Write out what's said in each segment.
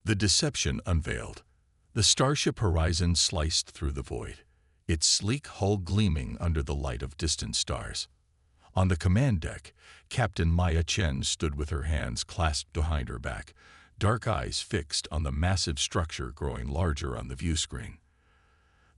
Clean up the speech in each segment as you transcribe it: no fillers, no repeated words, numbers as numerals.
The deception unveiled. The starship Horizon sliced through the void, its sleek hull gleaming under the light of distant stars. On the command deck, Captain Maya Chen stood with her hands clasped behind her back, dark eyes fixed on the massive structure growing larger on the viewscreen.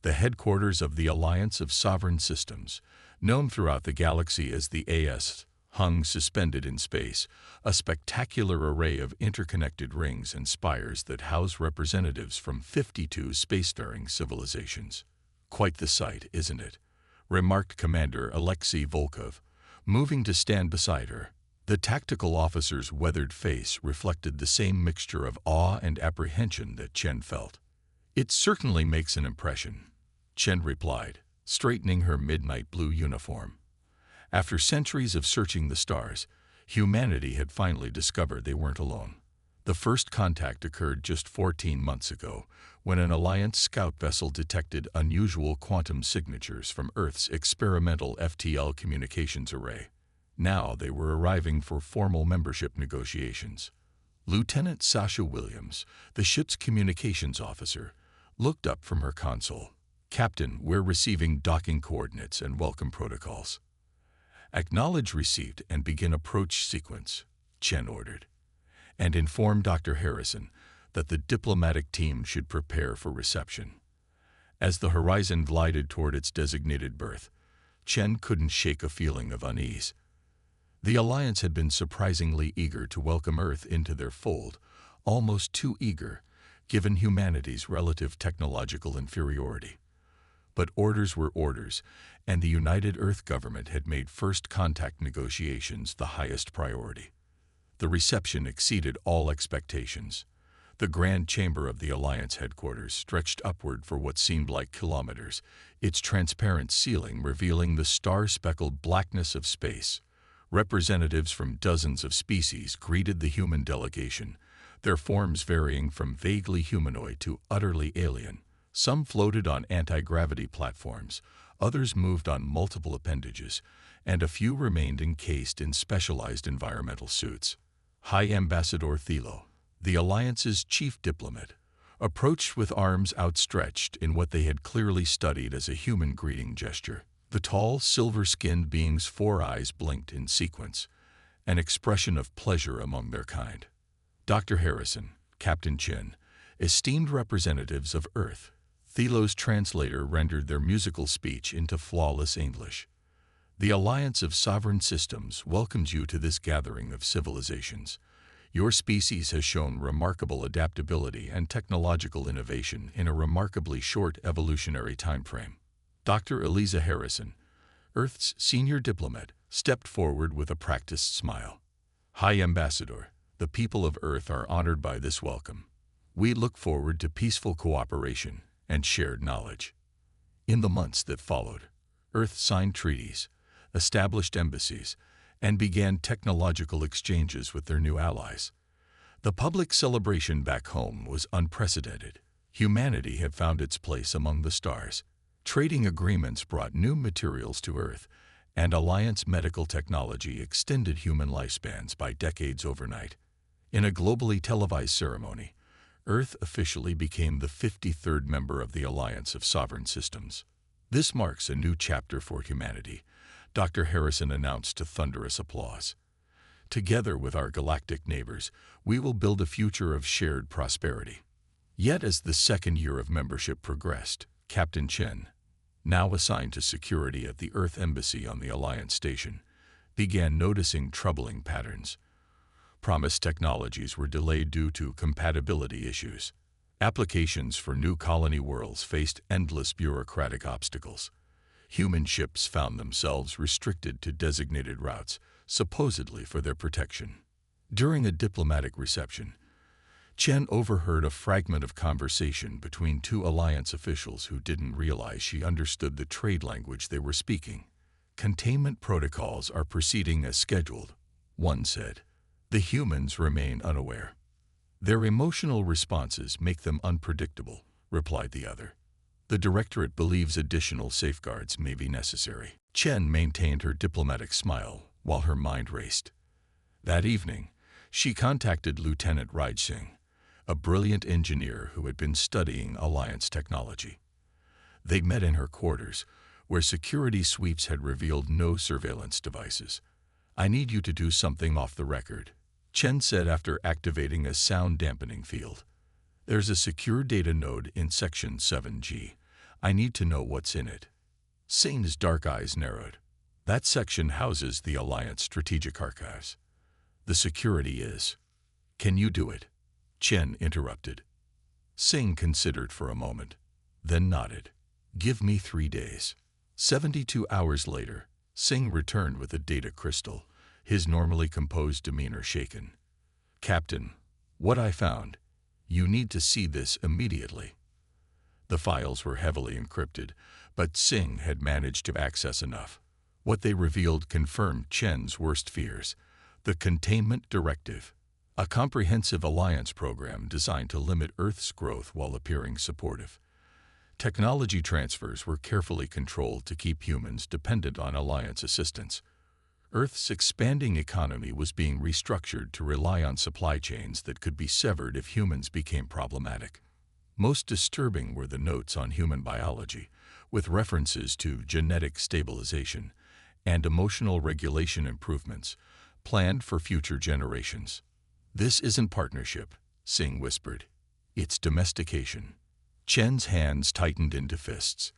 The headquarters of the Alliance of Sovereign Systems, known throughout the galaxy as the AS, hung suspended in space, a spectacular array of interconnected rings and spires that house representatives from 52 spacefaring civilizations. "Quite the sight, isn't it?" remarked Commander Alexei Volkov, moving to stand beside her. The tactical officer's weathered face reflected the same mixture of awe and apprehension that Chen felt. "It certainly makes an impression," Chen replied, straightening her midnight blue uniform. After centuries of searching the stars, humanity had finally discovered they weren't alone. The first contact occurred just 14 months ago, when an Alliance scout vessel detected unusual quantum signatures from Earth's experimental FTL communications array. Now they were arriving for formal membership negotiations. Lieutenant Sasha Williams, the ship's communications officer, looked up from her console. "Captain, we're receiving docking coordinates and welcome protocols." "Acknowledge receipt and begin approach sequence," Chen ordered, and informed Dr. Harrison that the diplomatic team should prepare for reception. As the Horizon glided toward its designated berth, Chen couldn't shake a feeling of unease. The Alliance had been surprisingly eager to welcome Earth into their fold, almost too eager, given humanity's relative technological inferiority. But orders were orders, and the United Earth government had made first contact negotiations the highest priority. The reception exceeded all expectations. The grand chamber of the Alliance headquarters stretched upward for what seemed like kilometers, its transparent ceiling revealing the star-speckled blackness of space. Representatives from dozens of species greeted the human delegation, their forms varying from vaguely humanoid to utterly alien. Some floated on anti-gravity platforms, others moved on multiple appendages, and a few remained encased in specialized environmental suits. High Ambassador Thilo, the Alliance's chief diplomat, approached with arms outstretched in what they had clearly studied as a human greeting gesture. The tall, silver-skinned being's 4 eyes blinked in sequence, an expression of pleasure among their kind. Dr. Harrison, Captain Chen, esteemed representatives of Earth, Thilo's translator rendered their musical speech into flawless English. "The Alliance of Sovereign Systems welcomes you to this gathering of civilizations. Your species has shown remarkable adaptability and technological innovation in a remarkably short evolutionary timeframe." Dr. Eliza Harrison, Earth's senior diplomat, stepped forward with a practiced smile. "High Ambassador, the people of Earth are honored by this welcome. We look forward to peaceful cooperation and shared knowledge." In the months that followed, Earth signed treaties, established embassies, and began technological exchanges with their new allies. The public celebration back home was unprecedented. Humanity had found its place among the stars. Trading agreements brought new materials to Earth, and Alliance medical technology extended human lifespans by decades overnight. In a globally televised ceremony, Earth officially became the 53rd member of the Alliance of Sovereign Systems. "This marks a new chapter for humanity," Dr. Harrison announced to thunderous applause. "Together with our galactic neighbors, we will build a future of shared prosperity." Yet as the second year of membership progressed, Captain Chen, now assigned to security at the Earth Embassy on the Alliance station, began noticing troubling patterns. Promised technologies were delayed due to compatibility issues. Applications for new colony worlds faced endless bureaucratic obstacles. Human ships found themselves restricted to designated routes, supposedly for their protection. During a diplomatic reception, Chen overheard a fragment of conversation between 2 Alliance officials who didn't realize she understood the trade language they were speaking. "Containment protocols are proceeding as scheduled," one said. "The humans remain unaware. Their emotional responses make them unpredictable," replied the other. "The Directorate believes additional safeguards may be necessary." Chen maintained her diplomatic smile while her mind raced. That evening, she contacted Lieutenant Raj Singh, a brilliant engineer who had been studying Alliance technology. They met in her quarters, where security sweeps had revealed no surveillance devices. "I need you to do something off the record," Chen said after activating a sound-dampening field. "There's a secure data node in Section 7G. I need to know what's in it." Singh's dark eyes narrowed. "That section houses the Alliance strategic archives. The security is—" "Can you do it?" Chen interrupted. Singh considered for a moment, then nodded. "Give me 3 days." 72 hours later, Singh returned with a data crystal, his normally composed demeanor shaken. "Captain, what I found. You need to see this immediately." The files were heavily encrypted, but Singh had managed to access enough. What they revealed confirmed Chen's worst fears: the Containment Directive, a comprehensive alliance program designed to limit Earth's growth while appearing supportive. Technology transfers were carefully controlled to keep humans dependent on alliance assistance. Earth's expanding economy was being restructured to rely on supply chains that could be severed if humans became problematic. Most disturbing were the notes on human biology, with references to genetic stabilization and emotional regulation improvements planned for future generations. "This isn't partnership," Singh whispered. "It's domestication." Chen's hands tightened into fists.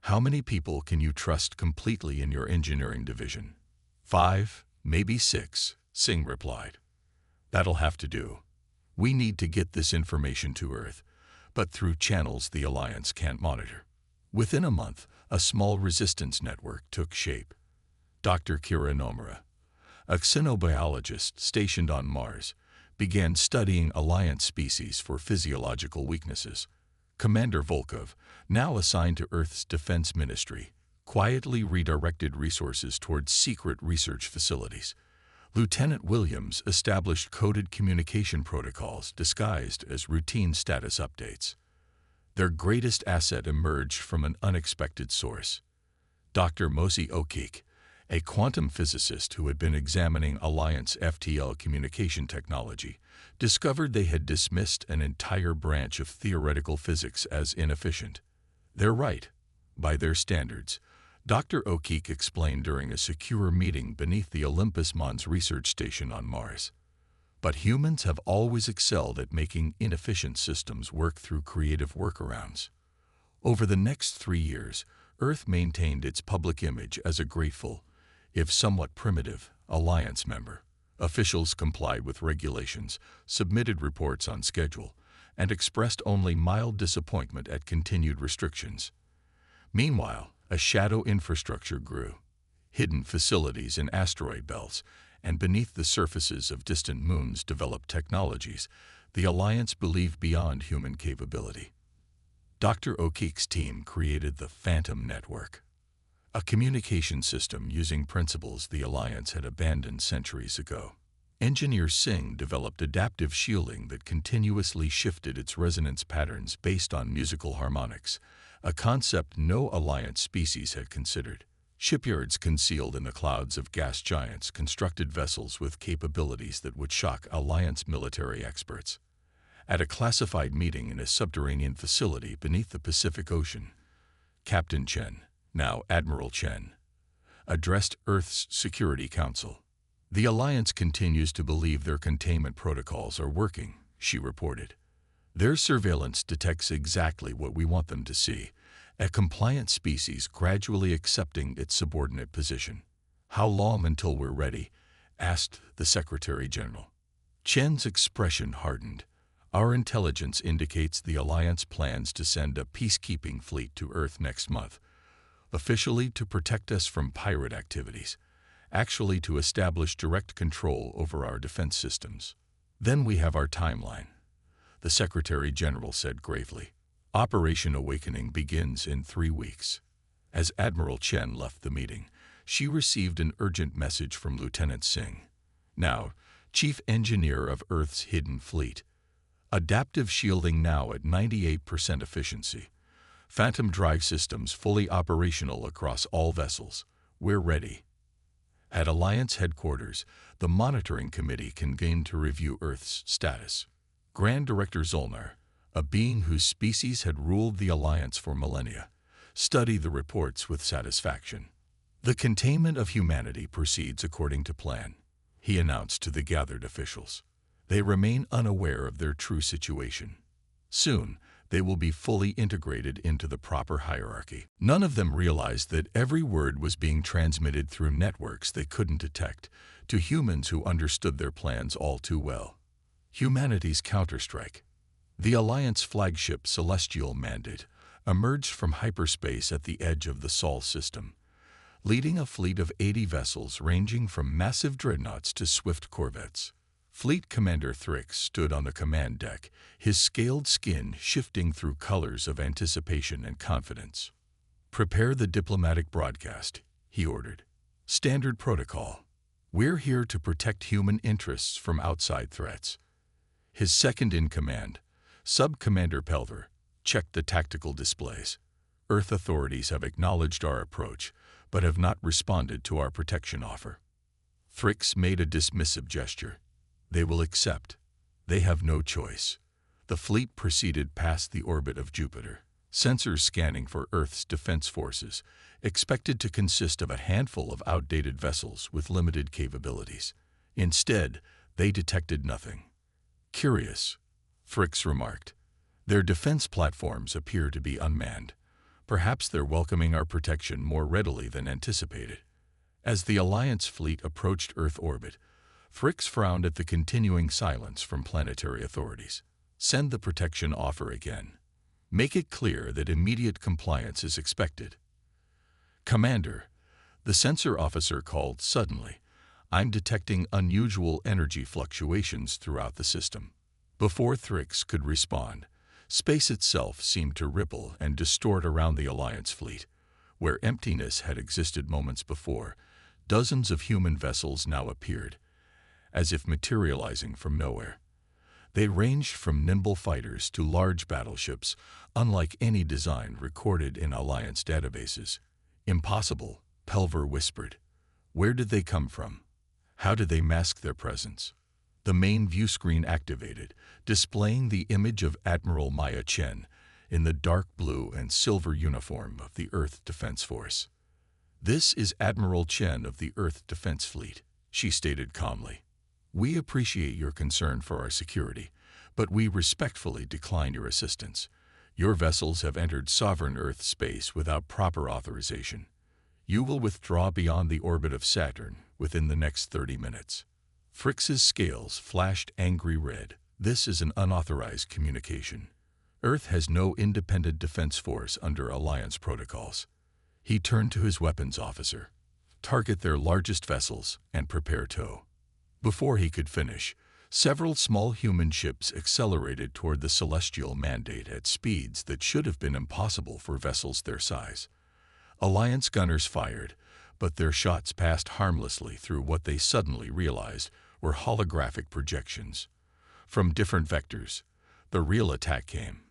"How many people can you trust completely in your engineering division?" 5, maybe 6, Singh replied. "That'll have to do. We need to get this information to Earth, but through channels the Alliance can't monitor." Within a month, a small resistance network took shape. Dr. Kira Nomura, a xenobiologist stationed on Mars, began studying Alliance species for physiological weaknesses. Commander Volkov, now assigned to Earth's Defense Ministry, quietly redirected resources towards secret research facilities. Lieutenant Williams established coded communication protocols disguised as routine status updates. Their greatest asset emerged from an unexpected source. Dr. Mosi Okik, a quantum physicist who had been examining Alliance FTL communication technology, discovered they had dismissed an entire branch of theoretical physics as inefficient. "They're right, by their standards," Dr. Okik explained during a secure meeting beneath the Olympus Mons research station on Mars. "But humans have always excelled at making inefficient systems work through creative workarounds." Over the next 3 years, Earth maintained its public image as a grateful, if somewhat primitive, Alliance member. Officials complied with regulations, submitted reports on schedule, and expressed only mild disappointment at continued restrictions. Meanwhile, a shadow infrastructure grew. Hidden facilities in asteroid belts and beneath the surfaces of distant moons developed technologies the Alliance believed beyond human capability. Dr. Okik's team created the Phantom Network, a communication system using principles the Alliance had abandoned centuries ago. Engineer Singh developed adaptive shielding that continuously shifted its resonance patterns based on musical harmonics, a concept no Alliance species had considered. Shipyards concealed in the clouds of gas giants constructed vessels with capabilities that would shock Alliance military experts. At a classified meeting in a subterranean facility beneath the Pacific Ocean, Captain Chen, now Admiral Chen, addressed Earth's Security Council. "The Alliance continues to believe their containment protocols are working," she reported. "Their surveillance detects exactly what we want them to see, a compliant species gradually accepting its subordinate position." "How long until we're ready?" asked the Secretary General. Chen's expression hardened. "Our intelligence indicates the Alliance plans to send a peacekeeping fleet to Earth next month, officially to protect us from pirate activities, actually to establish direct control over our defense systems. Then we have our timeline," the Secretary General said gravely. "Operation Awakening begins in 3 weeks." As Admiral Chen left the meeting, she received an urgent message from Lieutenant Singh, now Chief Engineer of Earth's Hidden Fleet. "Adaptive shielding now at 98% efficiency. Phantom drive systems fully operational across all vessels. We're ready." At Alliance headquarters, the Monitoring Committee convened to review Earth's status. Grand Director Zollner, a being whose species had ruled the Alliance for millennia, studied the reports with satisfaction. The containment of humanity proceeds according to plan, he announced to the gathered officials. They remain unaware of their true situation. Soon, they will be fully integrated into the proper hierarchy. None of them realized that every word was being transmitted through networks they couldn't detect to humans who understood their plans all too well. Humanity's counterstrike. The Alliance flagship Celestial Mandate emerged from hyperspace at the edge of the Sol system, leading a fleet of 80 vessels ranging from massive dreadnoughts to swift corvettes. Fleet Commander Thrix stood on the command deck, his scaled skin shifting through colors of anticipation and confidence. "Prepare the diplomatic broadcast," he ordered. "Standard protocol. We're here to protect human interests from outside threats." His second-in-command, Sub-Commander Pelver, checked the tactical displays. "Earth authorities have acknowledged our approach, but have not responded to our protection offer." Thrix made a dismissive gesture. "They will accept. They have no choice." The fleet proceeded past the orbit of Jupiter, sensors scanning for Earth's defense forces, expected to consist of a handful of outdated vessels with limited capabilities. Instead, they detected nothing. "Curious," Thrix remarked. "Their defense platforms appear to be unmanned. Perhaps they're welcoming our protection more readily than anticipated." As the Alliance fleet approached Earth orbit, Thrix frowned at the continuing silence from planetary authorities. "Send the protection offer again. Make it clear that immediate compliance is expected." "Commander," the sensor officer called suddenly, "I'm detecting unusual energy fluctuations throughout the system." Before Thrix could respond, space itself seemed to ripple and distort around the Alliance fleet. Where emptiness had existed moments before, dozens of human vessels now appeared, as if materializing from nowhere. They ranged from nimble fighters to large battleships, unlike any design recorded in Alliance databases. "Impossible," Pelver whispered. "Where did they come from? How did they mask their presence?" The main view screen activated, displaying the image of Admiral Maya Chen in the dark blue and silver uniform of the Earth Defense Force. "This is Admiral Chen of the Earth Defense Fleet," she stated calmly. "We appreciate your concern for our security, but we respectfully decline your assistance. Your vessels have entered sovereign Earth space without proper authorization. You will withdraw beyond the orbit of Saturn within the next 30 minutes. Thrix's scales flashed angry red. "This is an unauthorized communication. Earth has no independent defense force under Alliance protocols." He turned to his weapons officer. "Target their largest vessels and prepare tow." Before he could finish, several small human ships accelerated toward the Celestial Mandate at speeds that should have been impossible for vessels their size. Alliance gunners fired, but their shots passed harmlessly through what they suddenly realized were holographic projections. From different vectors, the real attack came.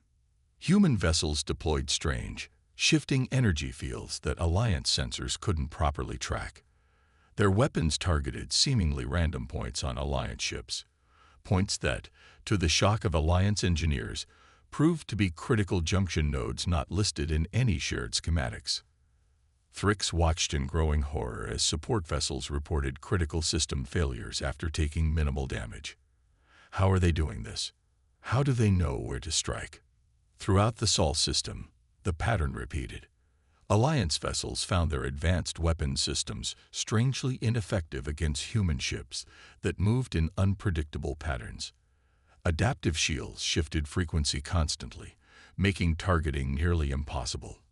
Human vessels deployed strange, shifting energy fields that Alliance sensors couldn't properly track. Their weapons targeted seemingly random points on Alliance ships, points that, to the shock of Alliance engineers, proved to be critical junction nodes not listed in any shared schematics. Thrix watched in growing horror as support vessels reported critical system failures after taking minimal damage. How are they doing this? How do they know where to strike? Throughout the Sol system, the pattern repeated. Alliance vessels found their advanced weapon systems strangely ineffective against human ships that moved in unpredictable patterns. Adaptive shields shifted frequency constantly, making targeting nearly impossible.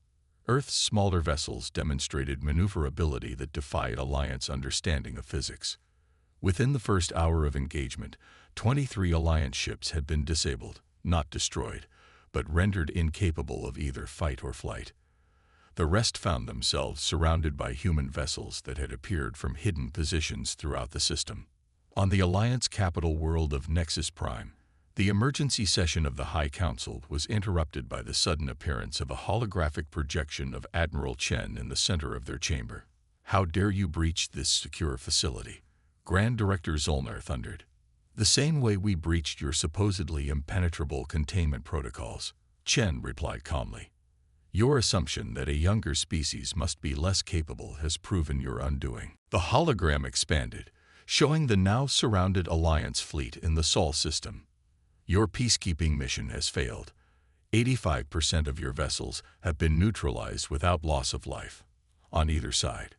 Earth's smaller vessels demonstrated maneuverability that defied Alliance understanding of physics. Within the first hour of engagement, 23 Alliance ships had been disabled, not destroyed, but rendered incapable of either fight or flight. The rest found themselves surrounded by human vessels that had appeared from hidden positions throughout the system. On the Alliance capital world of Nexus Prime, the emergency session of the High Council was interrupted by the sudden appearance of a holographic projection of Admiral Chen in the center of their chamber. "How dare you breach this secure facility?" Grand Director Zollner thundered. "The same way we breached your supposedly impenetrable containment protocols," Chen replied calmly. "Your assumption that a younger species must be less capable has proven your undoing." The hologram expanded, showing the now surrounded Alliance fleet in the Sol system. "Your peacekeeping mission has failed. 85% of your vessels have been neutralized without loss of life. On either side.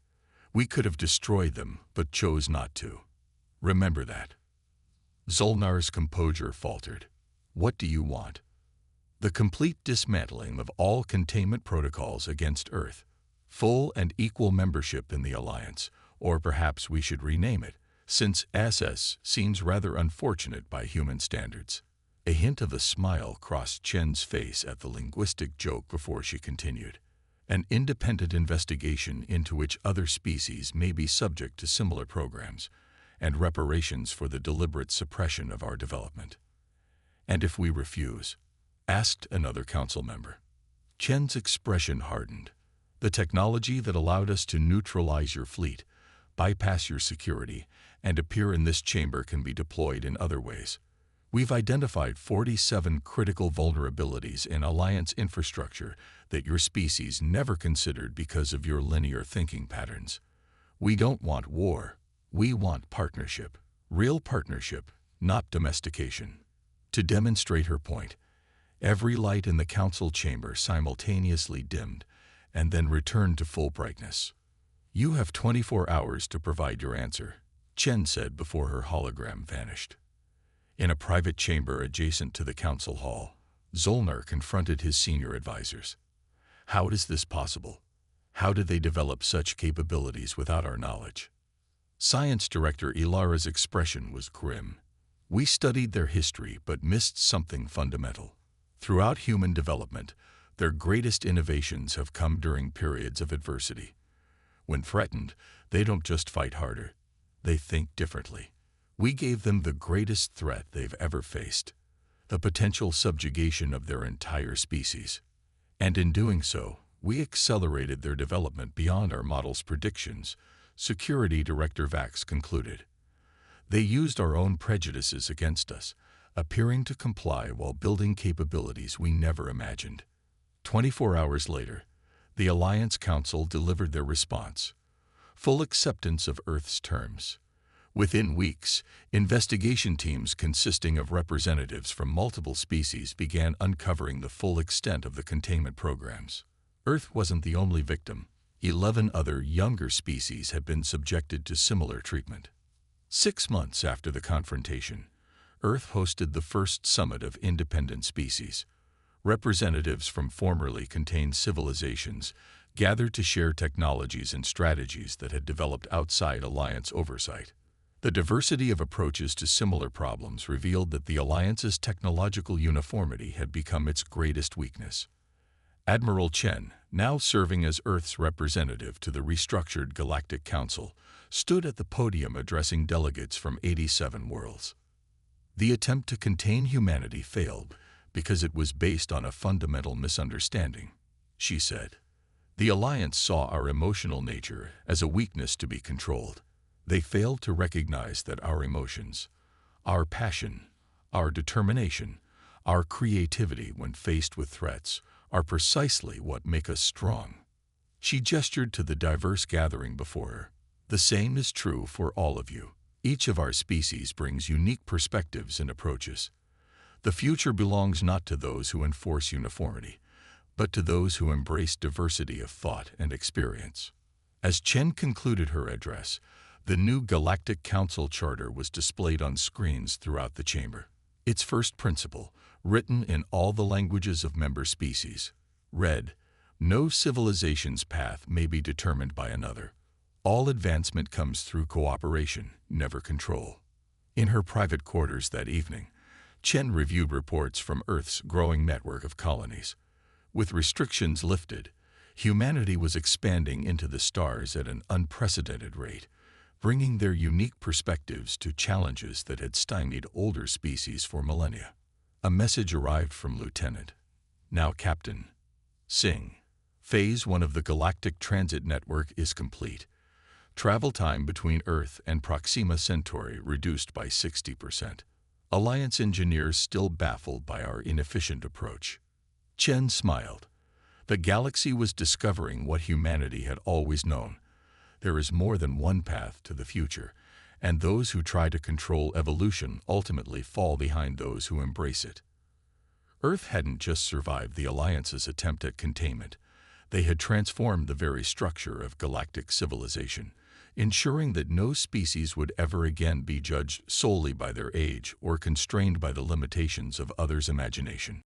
We could have destroyed them, but chose not to. Remember that." Zolnar's composure faltered. "What do you want?" "The complete dismantling of all containment protocols against Earth. Full and equal membership in the Alliance, or perhaps we should rename it, since SS seems rather unfortunate by human standards." A hint of a smile crossed Chen's face at the linguistic joke before she continued. "An independent investigation into which other species may be subject to similar programs, and reparations for the deliberate suppression of our development." "And if we refuse?" asked another council member. Chen's expression hardened. "The technology that allowed us to neutralize your fleet, bypass your security, and appear in this chamber can be deployed in other ways. We've identified 47 critical vulnerabilities in Alliance infrastructure that your species never considered because of your linear thinking patterns. We don't want war. We want partnership. Real partnership, not domestication." To demonstrate her point, every light in the council chamber simultaneously dimmed and then returned to full brightness. "You have 24 hours to provide your answer," Chen said before her hologram vanished. In a private chamber adjacent to the council hall, Zolnar confronted his senior advisors. "How is this possible? How did they develop such capabilities without our knowledge?" Science Director Ilara's expression was grim. "We studied their history but missed something fundamental. Throughout human development, their greatest innovations have come during periods of adversity. When threatened, they don't just fight harder. They think differently. We gave them the greatest threat they've ever faced, the potential subjugation of their entire species. And in doing so, we accelerated their development beyond our model's predictions," Security Director Vax concluded. "They used our own prejudices against us, appearing to comply while building capabilities we never imagined." 24 hours later, the Alliance Council delivered their response. Full acceptance of Earth's terms. Within weeks, investigation teams consisting of representatives from multiple species began uncovering the full extent of the containment programs. Earth wasn't the only victim. 11 other younger species had been subjected to similar treatment. 6 months after the confrontation, Earth hosted the first summit of independent species. Representatives from formerly contained civilizations gathered to share technologies and strategies that had developed outside Alliance oversight. The diversity of approaches to similar problems revealed that the Alliance's technological uniformity had become its greatest weakness. Admiral Chen, now serving as Earth's representative to the restructured Galactic Council, stood at the podium addressing delegates from 87 worlds. "The attempt to contain humanity failed because it was based on a fundamental misunderstanding," she said. "The Alliance saw our emotional nature as a weakness to be controlled. They failed to recognize that our emotions, our passion, our determination, our creativity when faced with threats, are precisely what make us strong." She gestured to the diverse gathering before her. "The same is true for all of you. Each of our species brings unique perspectives and approaches. The future belongs not to those who enforce uniformity, but to those who embrace diversity of thought and experience." As Chen concluded her address, the new Galactic Council Charter was displayed on screens throughout the chamber. Its first principle, written in all the languages of member species, read, "No civilization's path may be determined by another. All advancement comes through cooperation, never control." In her private quarters that evening, Chen reviewed reports from Earth's growing network of colonies. With restrictions lifted, humanity was expanding into the stars at an unprecedented rate, bringing their unique perspectives to challenges that had stymied older species for millennia. A message arrived from Lieutenant, now Captain, Singh. Phase 1 of the Galactic Transit Network is complete. Travel time between Earth and Proxima Centauri reduced by 60%. Alliance engineers still baffled by our inefficient approach. Chen smiled. The galaxy was discovering what humanity had always known. There is more than one path to the future, and those who try to control evolution ultimately fall behind those who embrace it. Earth hadn't just survived the Alliance's attempt at containment. They had transformed the very structure of galactic civilization, ensuring that no species would ever again be judged solely by their age or constrained by the limitations of others' imagination.